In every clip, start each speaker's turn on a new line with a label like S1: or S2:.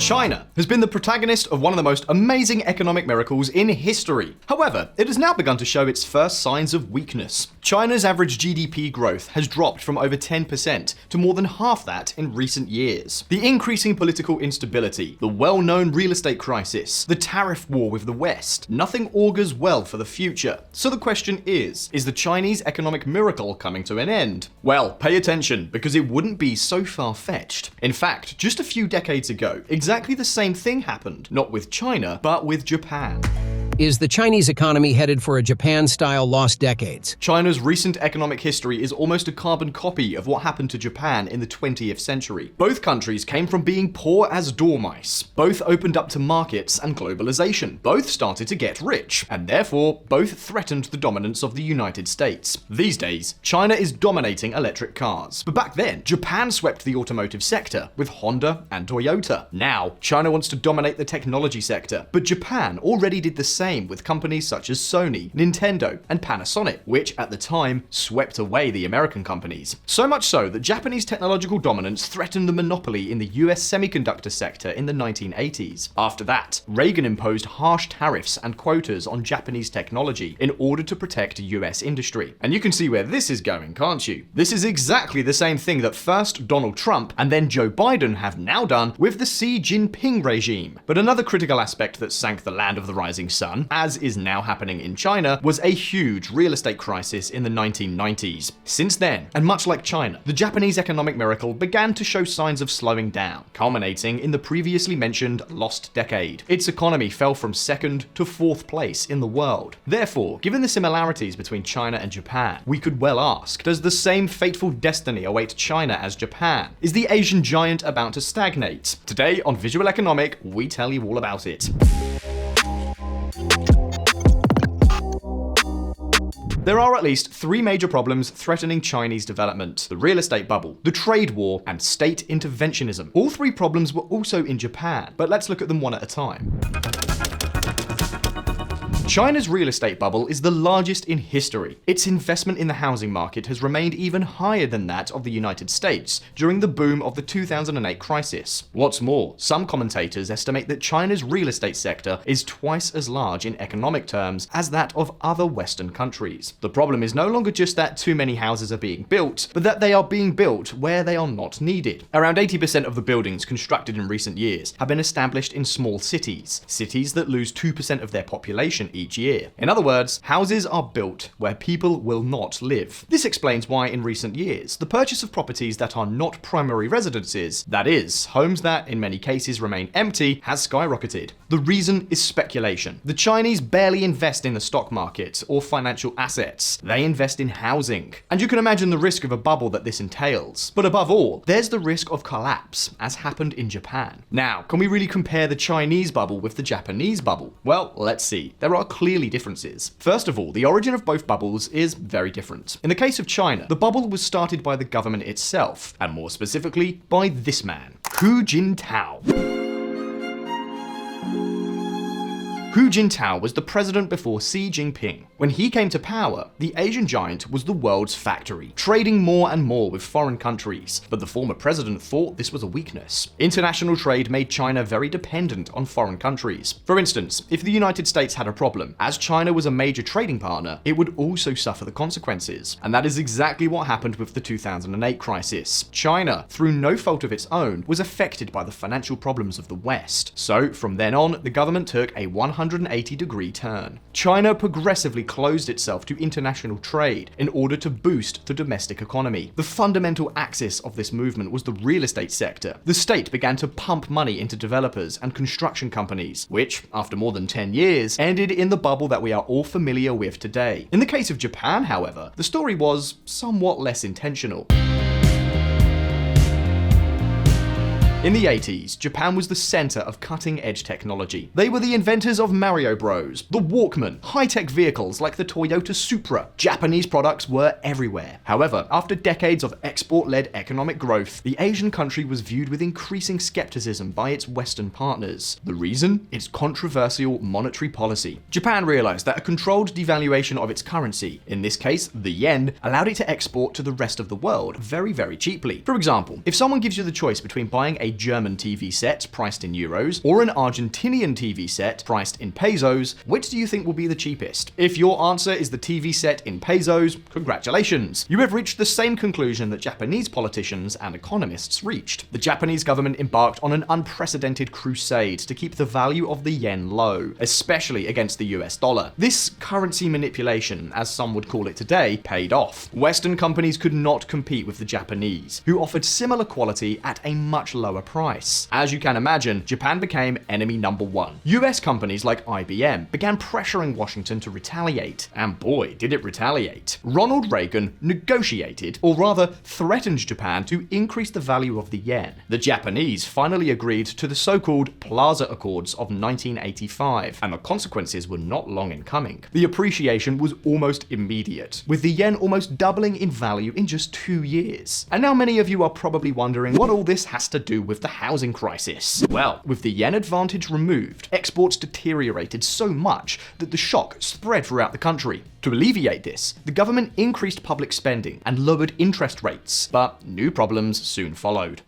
S1: China has been the protagonist of one of the most amazing economic miracles in history. However, it has now begun to show its first signs of weakness. China's average GDP growth has dropped from over 10% to more than half that in recent years. The increasing political instability, the well-known real estate crisis, the tariff war with the West, nothing augurs well for the future. So the question is the Chinese economic miracle coming to an end? Well, pay attention, because it wouldn't be so far-fetched. In fact, just a few decades ago, exactly the same thing happened, not with China, but with Japan.
S2: Is the Chinese economy headed for a Japan-style lost decades?
S1: China's recent economic history is almost a carbon copy of what happened to Japan in the 20th century. Both countries came from being poor as dormice. Both opened up to markets and globalization. Both started to get rich, and therefore both threatened the dominance of the United States. These days, China is dominating electric cars. But back then, Japan swept the automotive sector with Honda and Toyota. Now, China wants to dominate the technology sector, but Japan already did the same with companies such as Sony, Nintendo, and Panasonic, which at the time swept away the American companies. So much so that Japanese technological dominance threatened the monopoly in the US semiconductor sector in the 1980s. After that, Reagan imposed harsh tariffs and quotas on Japanese technology in order to protect US industry. And you can see where this is going, can't you? This is exactly the same thing that first Donald Trump and then Joe Biden have now done with the Xi Jinping regime. But another critical aspect that sank the land of the rising sun, as is now happening in China, was a huge real estate crisis in the 1990s. Since then, and much like China, the Japanese economic miracle began to show signs of slowing down, culminating in the previously mentioned lost decade. Its economy fell from second to fourth place in the world. Therefore, given the similarities between China and Japan, we could well ask, does the same fateful destiny await China as Japan? Is the Asian giant about to stagnate? Today on Visualeconomik, we tell you all about it. There are at least three major problems threatening Chinese development: the real estate bubble, the trade war, and state interventionism. All three problems were also in Japan, but let's look at them one at a time. China's real estate bubble is the largest in history. Its investment in the housing market has remained even higher than that of the United States during the boom of the 2008 crisis. What's more, some commentators estimate that China's real estate sector is twice as large in economic terms as that of other Western countries. The problem is no longer just that too many houses are being built, but that they are being built where they are not needed. Around 80% of the buildings constructed in recent years have been established in small cities that lose 2% of their population each year. In other words, houses are built where people will not live. This explains why in recent years, the purchase of properties that are not primary residences, that is, homes that in many cases remain empty, has skyrocketed. The reason is speculation. The Chinese barely invest in the stock market or financial assets. They invest in housing. And you can imagine the risk of a bubble that this entails. But above all, there's the risk of collapse, as happened in Japan. Now, can we really compare the Chinese bubble with the Japanese bubble? Well, let's see. There are clearly differences. First of all, the origin of both bubbles is very different. In the case of China, the bubble was started by the government itself, and more specifically, by this man, Hu Jintao. Hu Jintao was the president before Xi Jinping. When he came to power, the Asian giant was the world's factory, trading more and more with foreign countries, but the former president thought this was a weakness. International trade made China very dependent on foreign countries. For instance, if the United States had a problem, as China was a major trading partner, it would also suffer the consequences. And that is exactly what happened with the 2008 crisis. China, through no fault of its own, was affected by the financial problems of the West. So, from then on, the government took a 180-degree turn. China progressively closed itself to international trade in order to boost the domestic economy. The fundamental axis of this movement was the real estate sector. The state began to pump money into developers and construction companies, which, after more than 10 years, ended in the bubble that we are all familiar with today. In the case of Japan, however, the story was somewhat less intentional. In the 80s, Japan was the center of cutting-edge technology. They were the inventors of Mario Bros, the Walkman, high-tech vehicles like the Toyota Supra. Japanese products were everywhere. However, after decades of export-led economic growth, the Asian country was viewed with increasing skepticism by its Western partners. The reason? Its controversial monetary policy. Japan realized that a controlled devaluation of its currency, in this case the yen, allowed it to export to the rest of the world very, very cheaply. For example, if someone gives you the choice between buying a German TV set priced in euros or an Argentinian TV set priced in pesos, which do you think will be the cheapest? If your answer is the TV set in pesos, congratulations! You have reached the same conclusion that Japanese politicians and economists reached. The Japanese government embarked on an unprecedented crusade to keep the value of the yen low, especially against the US dollar. This currency manipulation, as some would call it today, paid off. Western companies could not compete with the Japanese, who offered similar quality at a much lower price. As you can imagine, Japan became enemy number one. US companies like IBM began pressuring Washington to retaliate, and boy, did it retaliate. Ronald Reagan negotiated, or rather threatened Japan to increase the value of the yen. The Japanese finally agreed to the so-called Plaza Accords of 1985, and the consequences were not long in coming. The appreciation was almost immediate, with the yen almost doubling in value in just 2 years. And now many of you are probably wondering what all this has to do with the housing crisis. Well, with the yen advantage removed, exports deteriorated so much that the shock spread throughout the country. To alleviate this, the government increased public spending and lowered interest rates, but new problems soon followed.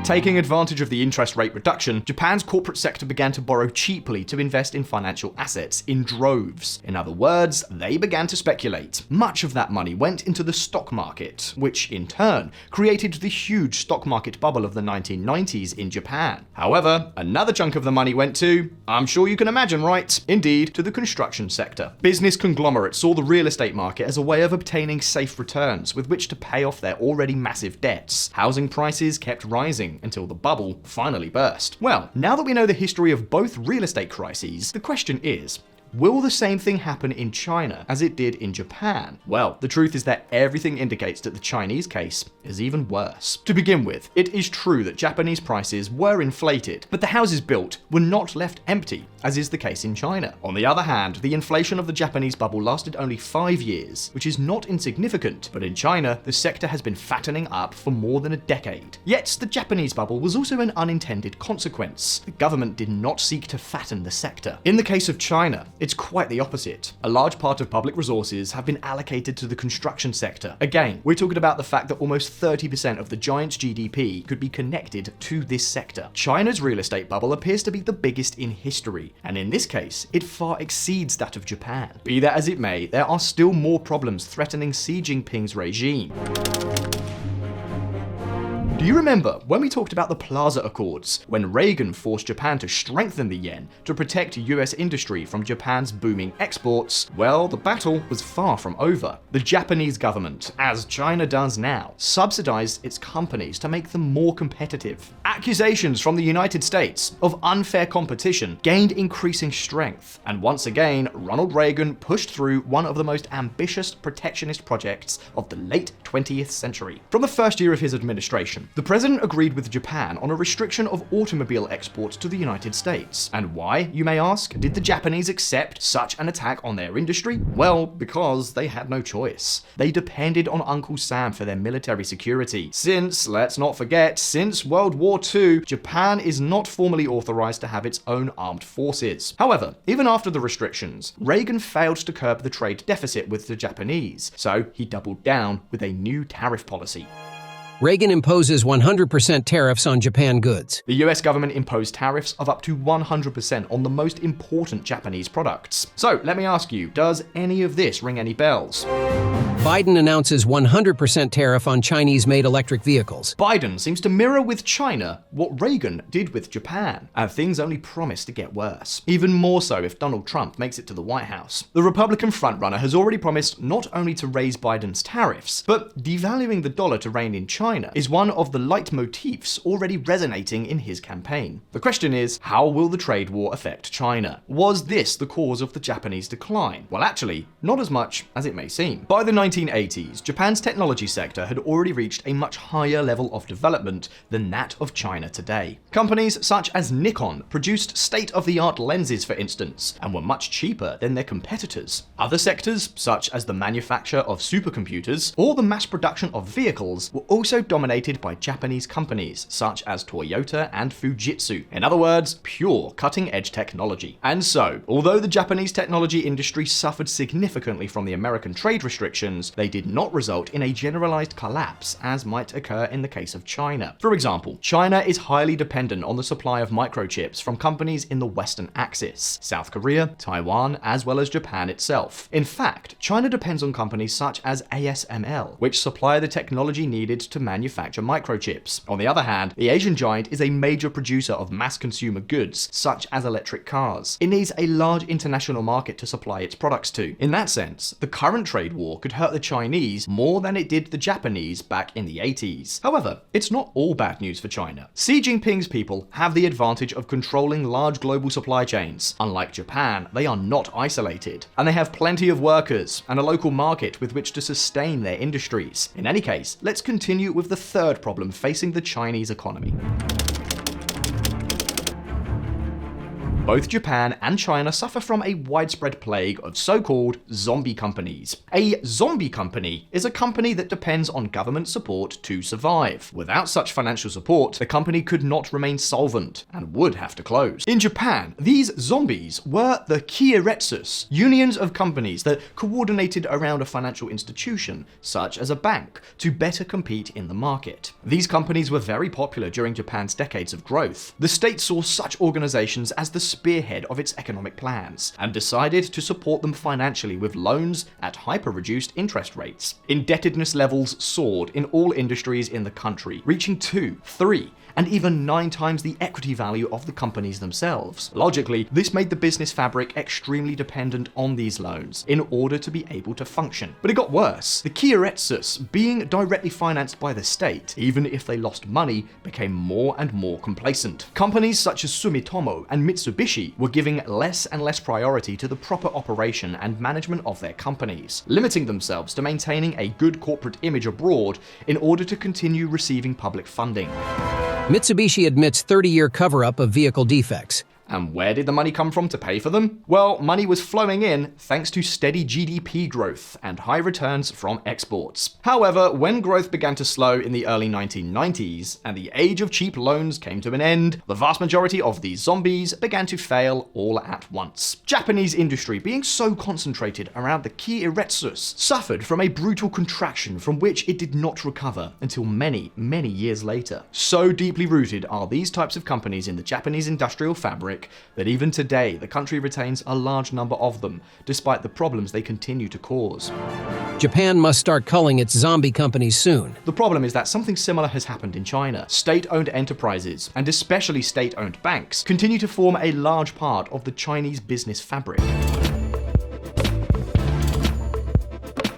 S1: Taking advantage of the interest rate reduction, Japan's corporate sector began to borrow cheaply to invest in financial assets in droves. In other words, they began to speculate. Much of that money went into the stock market, which in turn created the huge stock market bubble of the 1990s in Japan. However, another chunk of the money went to, I'm sure you can imagine, right? Indeed, to the construction sector. Business conglomerates saw the real estate market as a way of obtaining safe returns with which to pay off their already massive debts. Housing prices kept rising until the bubble finally burst. Well, now that we know the history of both real estate crises, the question is, will the same thing happen in China as it did in Japan? Well, the truth is that everything indicates that the Chinese case is even worse. To begin with, it is true that Japanese prices were inflated, but the houses built were not left empty, as is the case in China. On the other hand, the inflation of the Japanese bubble lasted only 5 years, which is not insignificant, but in China, the sector has been fattening up for more than a decade. Yet, the Japanese bubble was also an unintended consequence. The government did not seek to fatten the sector. In the case of China, it's quite the opposite. A large part of public resources have been allocated to the construction sector. Again, we're talking about the fact that almost 30% of the giant's GDP could be connected to this sector. China's real estate bubble appears to be the biggest in history, and in this case, it far exceeds that of Japan. Be that as it may, there are still more problems threatening Xi Jinping's regime. Do you remember when we talked about the Plaza Accords, when Reagan forced Japan to strengthen the yen to protect US industry from Japan's booming exports? Well, the battle was far from over. The Japanese government, as China does now, subsidized its companies to make them more competitive. Accusations from the United States of unfair competition gained increasing strength, and once again, Ronald Reagan pushed through one of the most ambitious protectionist projects of the late 20th century. From the first year of his administration, the president agreed with Japan on a restriction of automobile exports to the United States. And why, you may ask, did the Japanese accept such an attack on their industry? Well, because they had no choice. They depended on Uncle Sam for their military security. Since, let's not forget, since World War II, Japan is not formally authorized to have its own armed forces. However, even after the restrictions, Reagan failed to curb the trade deficit with the Japanese, so he doubled down with a new tariff policy.
S2: Reagan imposes 100% tariffs on Japan goods.
S1: The US government imposed tariffs of up to 100% on the most important Japanese products. So, let me ask you, does any of this ring any bells?
S2: Biden announces 100% tariff on Chinese-made electric vehicles.
S1: Biden seems to mirror with China what Reagan did with Japan, and things only promise to get worse. Even more so if Donald Trump makes it to the White House. The Republican frontrunner has already promised not only to raise Biden's tariffs, but devaluing the dollar to reign in China is one of the leitmotifs already resonating in his campaign. The question is, how will the trade war affect China? Was this the cause of the Japanese decline? Well, actually, not as much as it may seem. By the 1980s, Japan's technology sector had already reached a much higher level of development than that of China today. Companies such as Nikon produced state-of-the-art lenses, for instance, and were much cheaper than their competitors. Other sectors, such as the manufacture of supercomputers or the mass production of vehicles, were also dominated by Japanese companies such as Toyota and Fujitsu. In other words, pure cutting-edge technology. And so, although the Japanese technology industry suffered significantly from the American trade restrictions, conditions, they did not result in a generalized collapse as might occur in the case of China. For example, China is highly dependent on the supply of microchips from companies in the Western Axis, South Korea, Taiwan, as well as Japan itself. In fact, China depends on companies such as ASML, which supply the technology needed to manufacture microchips. On the other hand, the Asian giant is a major producer of mass consumer goods, such as electric cars. It needs a large international market to supply its products to. In that sense, the current trade war could hurt the Chinese more than it did the Japanese back in the 80s. However, it's not all bad news for China. Xi Jinping's people have the advantage of controlling large global supply chains. Unlike Japan, they are not isolated, and they have plenty of workers and a local market with which to sustain their industries. In any case, let's continue with the third problem facing the Chinese economy. Both Japan and China suffer from a widespread plague of so-called zombie companies. A zombie company is a company that depends on government support to survive. Without such financial support, the company could not remain solvent and would have to close. In Japan, these zombies were the keiretsus, unions of companies that coordinated around a financial institution, such as a bank, to better compete in the market. These companies were very popular during Japan's decades of growth. The state saw such organizations as the spearhead of its economic plans, and decided to support them financially with loans at hyper-reduced interest rates. Indebtedness levels soared in all industries in the country, reaching 2, 3, and even 9 times the equity value of the companies themselves. Logically, this made the business fabric extremely dependent on these loans in order to be able to function. But it got worse. The keiretsus, being directly financed by the state, even if they lost money, became more and more complacent. Companies such as Sumitomo and Mitsubishi were giving less and less priority to the proper operation and management of their companies, limiting themselves to maintaining a good corporate image abroad in order to continue receiving public funding.
S2: Mitsubishi admits 30-year cover-up of vehicle defects.
S1: And where did the money come from to pay for them? Well, money was flowing in thanks to steady GDP growth and high returns from exports. However, when growth began to slow in the early 1990s and the age of cheap loans came to an end, the vast majority of these zombies began to fail all at once. Japanese industry, being so concentrated around the keiretsus, suffered from a brutal contraction from which it did not recover until many, many years later. So deeply rooted are these types of companies in the Japanese industrial fabric that even today the country retains a large number of them, despite the problems they continue to cause.
S2: Japan must start culling its zombie companies soon.
S1: The problem is that something similar has happened in China. State-owned enterprises, and especially state-owned banks, continue to form a large part of the Chinese business fabric.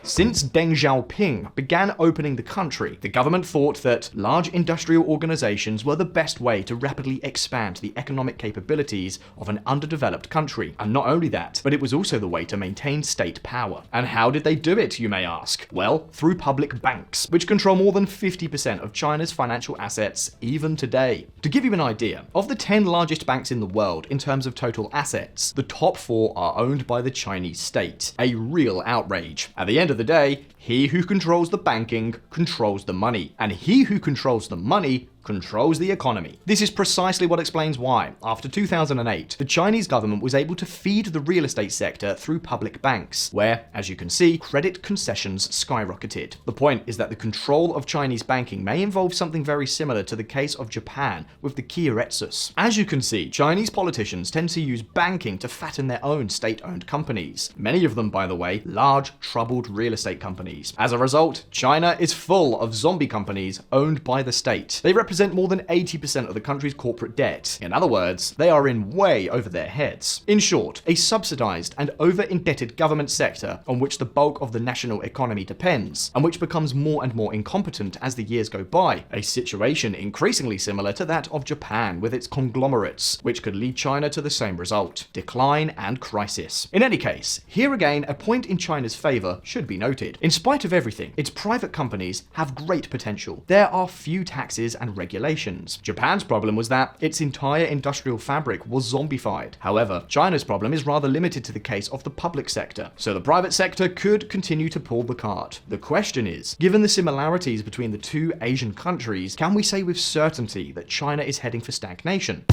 S1: Since Deng Xiaoping began opening the country, the government thought that large industrial organizations were the best way to rapidly expand the economic capabilities of an underdeveloped country. And not only that, but it was also the way to maintain state power. And how did they do it, you may ask? Well, through public banks, which control more than 50% of China's financial assets even today. To give you an idea, of the 10 largest banks in the world in terms of total assets, the top 4 are owned by the Chinese state. A real outrage. At the end of the day, he who controls the banking controls the money, and he who controls the money controls the economy. This is precisely what explains why, after 2008, the Chinese government was able to feed the real estate sector through public banks, where, as you can see, credit concessions skyrocketed. The point is that the control of Chinese banking may involve something very similar to the case of Japan with the keiretsus. As you can see, Chinese politicians tend to use banking to fatten their own state-owned companies. Many of them, by the way, large, troubled real estate companies. As a result, China is full of zombie companies owned by the state. They represent more than 80% of the country's corporate debt. In other words, they are in way over their heads. In short, a subsidized and over-indebted government sector on which the bulk of the national economy depends, and which becomes more and more incompetent as the years go by. A situation increasingly similar to that of Japan with its conglomerates, which could lead China to the same result: decline and crisis. In any case, here again, a point in China's favor should be noted. In spite of everything, its private companies have great potential. There are few taxes and regulations. Japan's problem was that its entire industrial fabric was zombified. However, China's problem is rather limited to the case of the public sector, so the private sector could continue to pull the cart. The question is, given the similarities between the two Asian countries, can we say with certainty that China is heading for stagnation?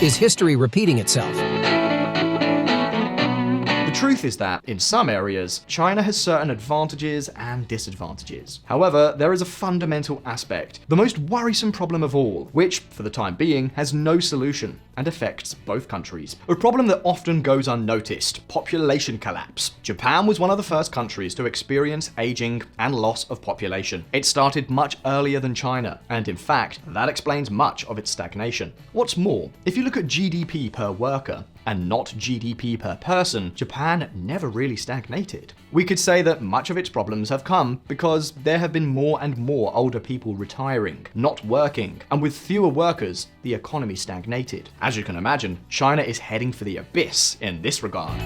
S2: Is history repeating itself?
S1: The truth is that, in some areas, China has certain advantages and disadvantages. However, there is a fundamental aspect, the most worrisome problem of all, which, for the time being, has no solution and affects both countries. A problem that often goes unnoticed: population collapse. Japan was one of the first countries to experience aging and loss of population. It started much earlier than China, and in fact, that explains much of its stagnation. What's more, if you look at GDP per worker, and not GDP per person, Japan never really stagnated. We could say that much of its problems have come because there have been more and more older people retiring, not working, and with fewer workers, the economy stagnated. As you can imagine, China is heading for the abyss in this regard.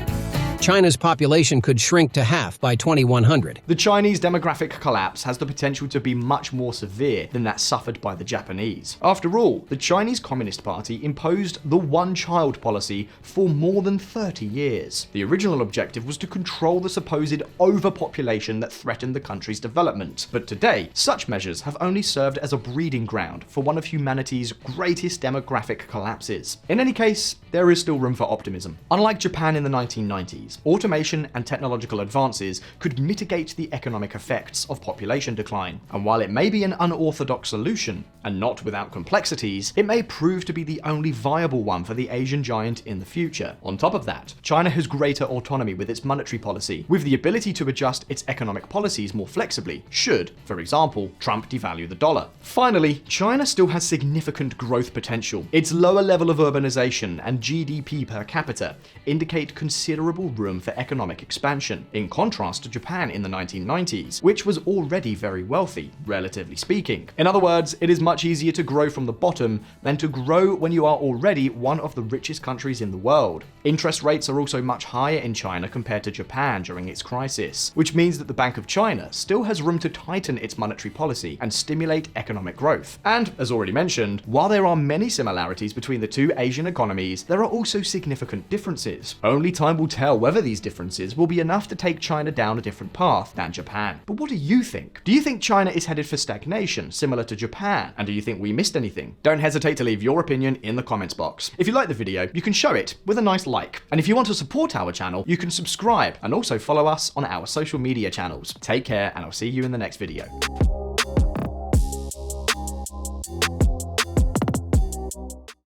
S2: China's population could shrink to half by 2100.
S1: The Chinese demographic collapse has the potential to be much more severe than that suffered by the Japanese. After all, the Chinese Communist Party imposed the one-child policy for more than 30 years. The original objective was to control the supposed overpopulation that threatened the country's development. But today, such measures have only served as a breeding ground for one of humanity's greatest demographic collapses. In any case, there is still room for optimism. Unlike Japan in the 1990s, automation and technological advances could mitigate the economic effects of population decline. And while it may be an unorthodox solution, and not without complexities, it may prove to be the only viable one for the Asian giant in the future. On top of that, China has greater autonomy with its monetary policy, with the ability to adjust its economic policies more flexibly, should, for example, Trump devalue the dollar. Finally, China still has significant growth potential. Its lower level of urbanization and GDP per capita indicate considerable room for economic expansion, in contrast to Japan in the 1990s, which was already very wealthy, relatively speaking. In other words, it is much easier to grow from the bottom than to grow when you are already one of the richest countries in the world. Interest rates are also much higher in China compared to Japan during its crisis, which means that the Bank of China still has room to tighten its monetary policy and stimulate economic growth. And, as already mentioned, while there are many similarities between the two Asian economies, there are also significant differences. Only time will tell whether these differences will be enough to take China down a different path than Japan. But what do you think? Do you think China is headed for stagnation, similar to Japan? And do you think we missed anything? Don't hesitate to leave your opinion in the comments box. If you like the video, you can show it with a nice like. And if you want to support our channel, you can subscribe and also follow us on our social media channels. Take care, and I'll see you in the next video.